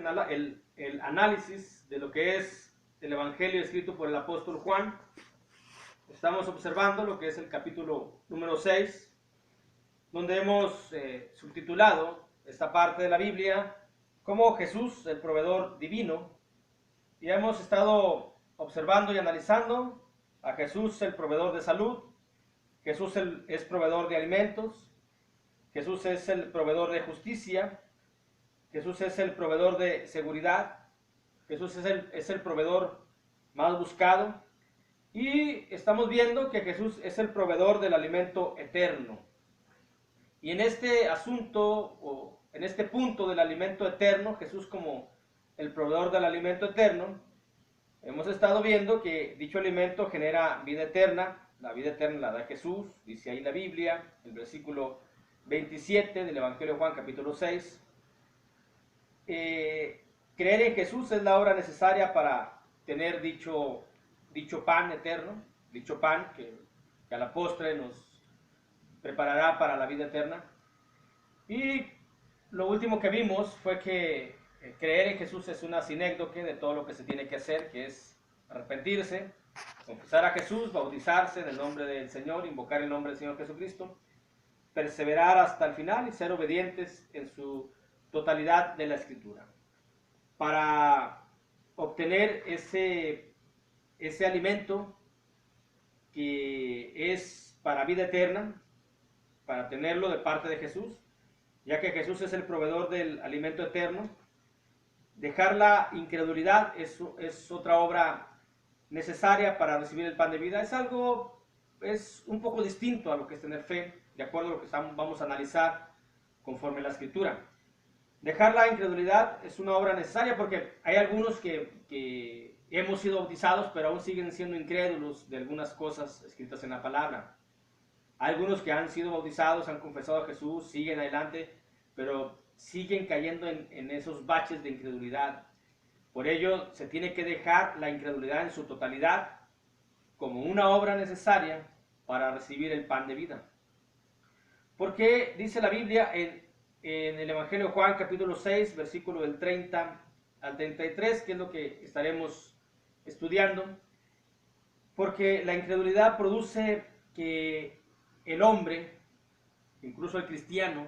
en el análisis de lo que es el Evangelio escrito por el apóstol Juan. Estamos observando lo que es el capítulo número 6, donde hemos subtitulado esta parte de la Biblia como Jesús, el proveedor divino. Y hemos estado observando y analizando a Jesús, el proveedor de salud. Jesús es proveedor de alimentos. Jesús es el proveedor de justicia. Jesús es el proveedor de seguridad. Jesús es el proveedor más buscado. Y estamos viendo que Jesús es el proveedor del alimento eterno. Y en este asunto, o en este punto del alimento eterno, Jesús como el proveedor del alimento eterno, hemos estado viendo que dicho alimento genera vida eterna. La vida eterna la da Jesús, dice ahí la Biblia, el versículo 27 del Evangelio de Juan, capítulo 6. Creer en Jesús es la obra necesaria para tener dicho pan eterno, dicho pan que a la postre nos preparará para la vida eterna. Y lo último que vimos fue que creer en Jesús es una sinécdoque de todo lo que se tiene que hacer, que es arrepentirse, confesar a Jesús, bautizarse en el nombre del Señor, invocar el nombre del Señor Jesucristo, perseverar hasta el final y ser obedientes en su totalidad de la Escritura. Para obtener ese alimento que es para vida eterna, para tenerlo de parte de Jesús, ya que Jesús es el proveedor del alimento eterno, dejar la incredulidad es otra obra necesaria para recibir el pan de vida. Es un poco distinto a lo que es tener fe, de acuerdo a lo que vamos a analizar conforme la Escritura. Dejar la incredulidad es una obra necesaria porque hay algunos que hemos sido bautizados, pero aún siguen siendo incrédulos de algunas cosas escritas en la palabra. Hay algunos que han sido bautizados, han confesado a Jesús, siguen adelante, pero siguen cayendo en esos baches de incredulidad. Por ello, se tiene que dejar la incredulidad en su totalidad como una obra necesaria para recibir el pan de vida. Porque dice la Biblia en el Evangelio de Juan, capítulo 6, versículo del 30 al 33, que es lo que estaremos estudiando. Porque la incredulidad produce que el hombre, incluso el cristiano,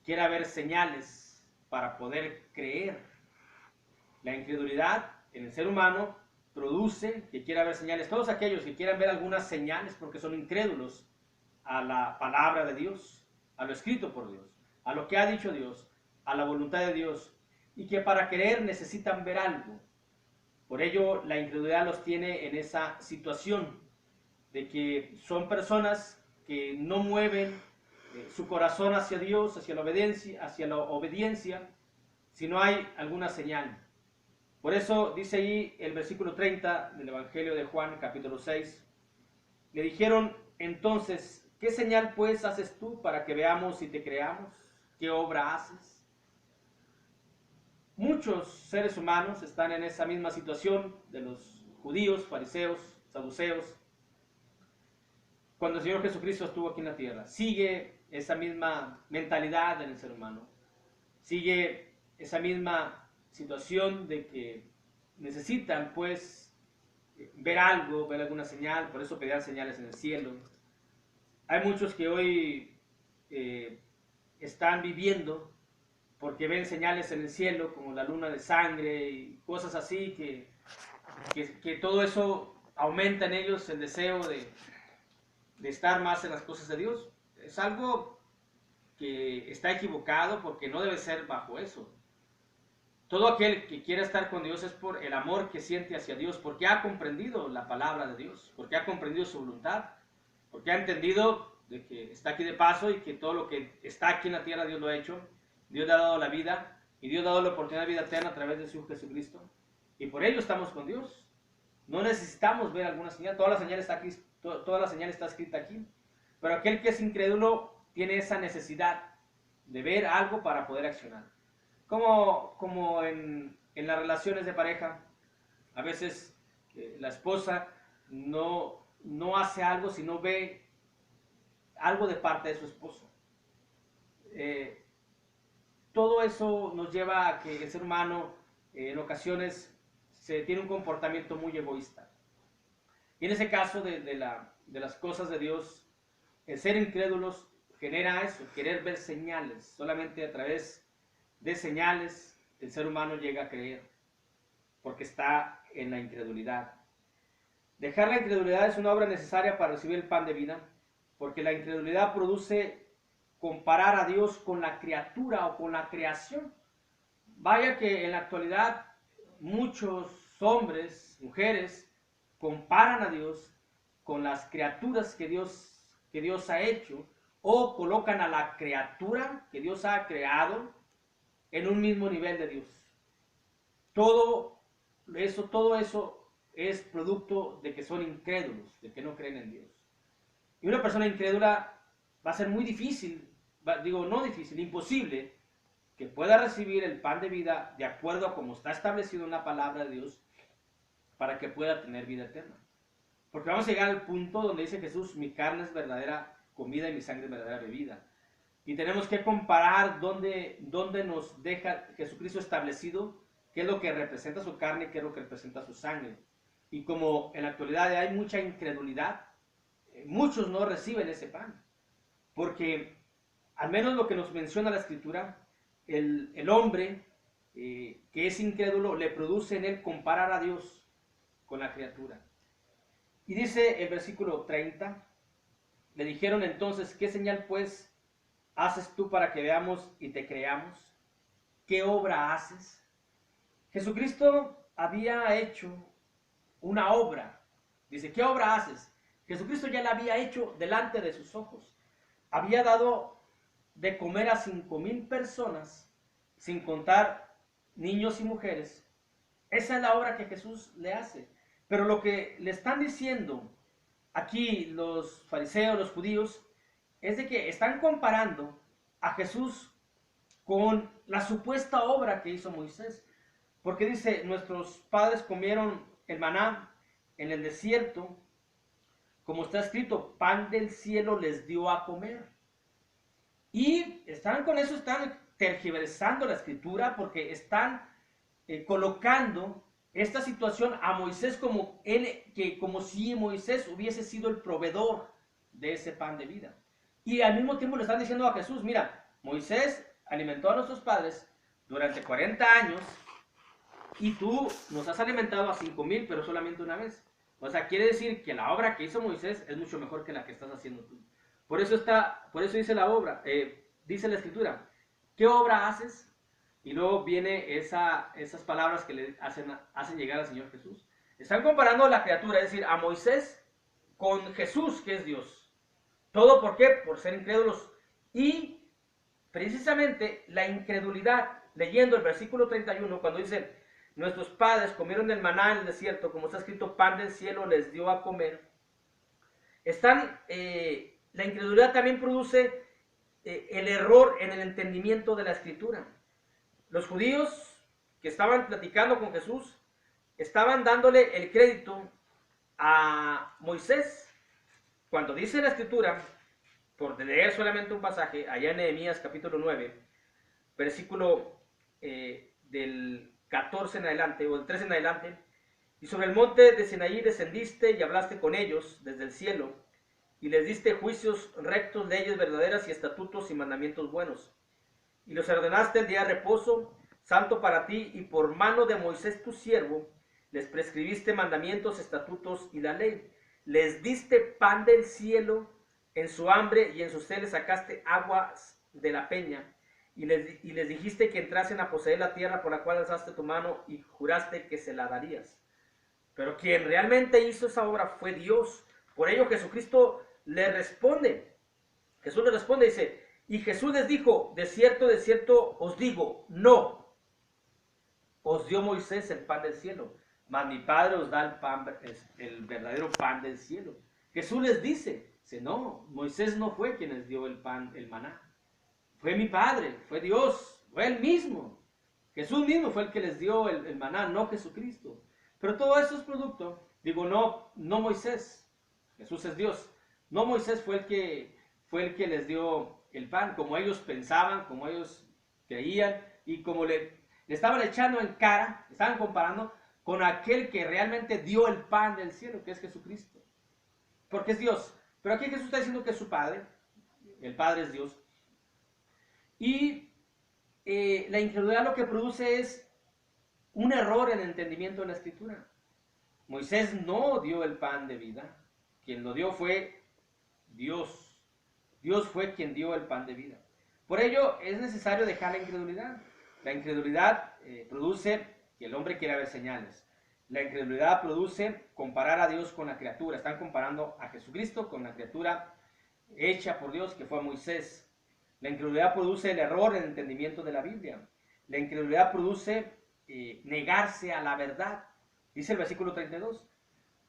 quiera ver señales para poder creer. La incredulidad en el ser humano produce que quiera ver señales. Todos aquellos que quieran ver algunas señales porque son incrédulos a la palabra de Dios, a lo escrito por Dios, a lo que ha dicho Dios, a la voluntad de Dios, y que para creer necesitan ver algo. Por ello, la incredulidad los tiene en esa situación de que son personas que no mueven su corazón hacia Dios, hacia la obediencia, si no hay alguna señal. Por eso dice ahí el versículo 30 del Evangelio de Juan, capítulo 6. Le dijeron entonces, ¿qué señal pues haces tú para que veamos y te creamos? ¿Qué obra haces? Muchos seres humanos están en esa misma situación de los judíos, fariseos, saduceos, cuando el Señor Jesucristo estuvo aquí en la tierra. Sigue esa misma mentalidad en el ser humano. Sigue esa misma situación de que necesitan pues ver algo, ver alguna señal, por eso pedían señales en el cielo. Hay muchos que hoy están viviendo porque ven señales en el cielo como la luna de sangre y cosas así que todo eso aumenta en ellos el deseo de estar más en las cosas de Dios. Es algo que está equivocado porque no debe ser bajo eso. Todo aquel que quiera estar con Dios es por el amor que siente hacia Dios, porque ha comprendido la palabra de Dios, porque ha comprendido su voluntad, porque ha entendido de que está aquí de paso y que todo lo que está aquí en la tierra Dios lo ha hecho. Dios le ha dado la vida y Dios le ha dado la oportunidad de vida eterna a través de su Hijo Jesucristo. Y por ello estamos con Dios. No necesitamos ver alguna señal, toda la señal está escrita aquí. Pero aquel que es incrédulo tiene esa necesidad de ver algo para poder accionar. Como en las relaciones de pareja, a veces la esposa no hace algo si no ve algo de parte de su esposo. Todo eso nos lleva a que el ser humano en ocasiones se tiene un comportamiento muy egoísta. Y en ese caso de las cosas de Dios, el ser incrédulos genera eso, querer ver señales. Solamente a través de señales el ser humano llega a creer, porque está en la incredulidad. Dejar la incredulidad es una obra necesaria para recibir el pan de vida, porque la incredulidad produce comparar a Dios con la criatura o con la creación. Vaya que en la actualidad muchos hombres, mujeres, comparan a Dios con las criaturas que Dios ha hecho, o colocan a la criatura que Dios ha creado en un mismo nivel de Dios. Todo eso es producto de que son incrédulos, de que no creen en Dios. Y una persona incrédula va a ser muy difícil, no difícil, imposible, que pueda recibir el pan de vida de acuerdo a como está establecido en la palabra de Dios, para que pueda tener vida eterna. Porque vamos a llegar al punto donde dice Jesús, mi carne es verdadera comida y mi sangre es verdadera bebida. Y tenemos que comparar dónde nos deja Jesucristo establecido, qué es lo que representa su carne y qué es lo que representa su sangre. Y como en la actualidad hay mucha incredulidad, muchos no reciben ese pan. Porque al menos lo que nos menciona la Escritura, el hombre que es incrédulo le produce en él comparar a Dios con la criatura. Y dice el versículo 30, le dijeron entonces, ¿qué señal pues haces tú para que veamos y te creamos? ¿Qué obra haces? Jesucristo había hecho una obra. Dice, ¿qué obra haces? Jesucristo ya la había hecho delante de sus ojos. Había dado de comer a 5,000 personas, sin contar niños y mujeres. Esa es la obra que Jesús le hace. Pero lo que le están diciendo aquí los fariseos, los judíos, es de que están comparando a Jesús con la supuesta obra que hizo Moisés. Porque dice, nuestros padres comieron el maná en el desierto, como está escrito, pan del cielo les dio a comer. Y están con eso, están tergiversando la escritura, porque están colocando esta situación a Moisés como si Moisés hubiese sido el proveedor de ese pan de vida. Y al mismo tiempo le están diciendo a Jesús, mira, Moisés alimentó a nuestros padres durante 40 años y tú nos has alimentado a 5,000, pero solamente una vez. O sea, quiere decir que la obra que hizo Moisés es mucho mejor que la que estás haciendo tú. Por eso dice la obra, dice la escritura, ¿qué obra haces? Y luego viene esas palabras que le hacen llegar al Señor Jesús. Están comparando a la criatura, es decir, a Moisés con Jesús, que es Dios. ¿Todo por qué? Por ser incrédulos. Y precisamente la incredulidad, leyendo el versículo 31, cuando dice, nuestros padres comieron el maná en el desierto, como está escrito, pan del cielo les dio a comer. La incredulidad también produce el error en el entendimiento de la escritura. Los judíos que estaban platicando con Jesús estaban dándole el crédito a Moisés. Cuando dice la escritura, por leer solamente un pasaje, allá en Nehemías capítulo 9, versículo del 14 en adelante, o del 13 en adelante, y sobre el monte de Sinaí descendiste y hablaste con ellos desde el cielo, y les diste juicios rectos, leyes verdaderas y estatutos y mandamientos buenos. Y los ordenaste el día de reposo, santo para ti, y por mano de Moisés tu siervo, les prescribiste mandamientos, estatutos y la ley. Les diste pan del cielo en su hambre, y en su sed les sacaste aguas de la peña. Y les dijiste que entrasen a poseer la tierra por la cual alzaste tu mano, y juraste que se la darías. Pero quien realmente hizo esa obra fue Dios. Por ello Jesucristo le responde. Jesús le responde y dice, y Jesús les dijo, de cierto os digo, no. Os dio Moisés el pan del cielo, mas mi Padre os da el verdadero pan del cielo. Jesús les dice, no, Moisés no fue quien les dio el pan, el maná. Fue mi Padre, fue Dios, fue Él mismo. Jesús mismo fue el que les dio el maná, no Jesucristo. Pero todo eso es producto, no Moisés. Jesús es Dios. No Moisés fue el que les dio el pan, como ellos pensaban, como ellos creían, y como Le estaban echando en cara, estaban comparando con aquel que realmente dio el pan del cielo, que es Jesucristo. Porque es Dios. Pero aquí Jesús está diciendo que es su Padre. El Padre es Dios. Y la incredulidad lo que produce es un error en el entendimiento de la Escritura. Moisés no dio el pan de vida. Quien lo dio fue Dios. Dios fue quien dio el pan de vida. Por ello es necesario dejar la incredulidad. La incredulidad produce que el hombre quiera ver señales. La incredulidad produce comparar a Dios con la criatura. Están comparando a Jesucristo con la criatura hecha por Dios, que fue Moisés. La incredulidad produce el error en el entendimiento de la Biblia. La incredulidad produce negarse a la verdad. Dice el versículo 32.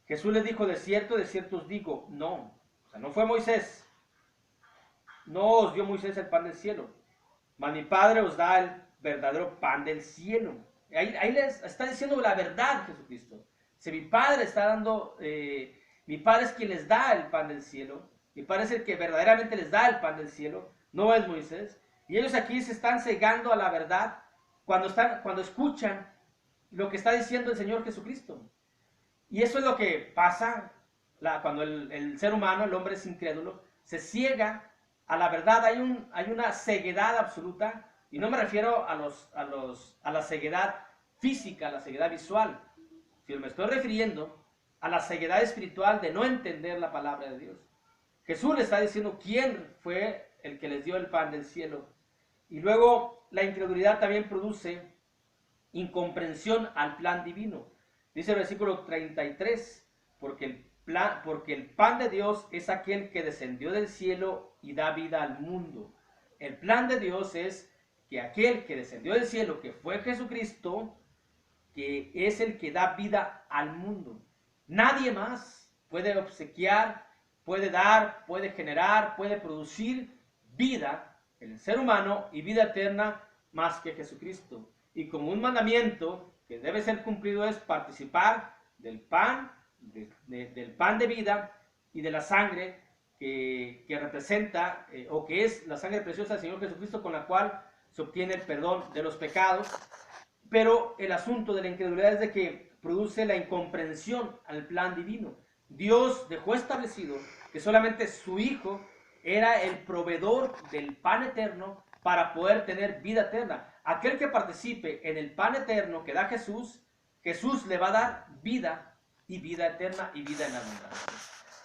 Jesús les dijo, de cierto os digo, no. O sea, no fue Moisés. No os dio Moisés el pan del cielo, mas mi Padre os da el verdadero pan del cielo. Ahí les está diciendo la verdad Jesucristo. Si mi Padre está dando, mi Padre es quien les da el pan del cielo. Mi Padre es el que verdaderamente les da el pan del cielo, no es Moisés. Y ellos aquí se están cegando a la verdad cuando escuchan lo que está diciendo el Señor Jesucristo. Y eso es lo que pasa cuando el ser humano, el hombre es incrédulo, se ciega a la verdad. Hay una ceguedad absoluta, y no me refiero a la ceguedad física, a la ceguedad visual, sino me estoy refiriendo a la ceguedad espiritual de no entender la palabra de Dios. Jesús le está diciendo quién fue el que les dio el pan del cielo. Y luego la incredulidad también produce incomprensión al plan divino. Dice el versículo 33, porque el pan de Dios es aquel que descendió del cielo y da vida al mundo. El plan de Dios es que aquel que descendió del cielo, que fue Jesucristo, que es el que da vida al mundo. Nadie más puede obsequiar, puede dar, puede generar, puede producir vida en el ser humano y vida eterna más que Jesucristo. Y como un mandamiento que debe ser cumplido es participar del pan, del pan de vida y de la sangre que representa o que es la sangre preciosa del Señor Jesucristo, con la cual se obtiene el perdón de los pecados. Pero el asunto de la incredulidad es de que produce la incomprensión al plan divino. Dios dejó establecido que solamente su Hijo era el proveedor del pan eterno para poder tener vida eterna. Aquel que participe en el pan eterno que da Jesús, Jesús le va a dar vida y vida eterna y vida en abundancia.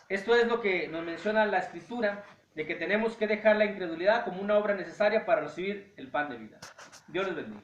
Esto es lo que nos menciona la Escritura, de que tenemos que dejar la incredulidad como una obra necesaria para recibir el pan de vida. Dios les bendiga.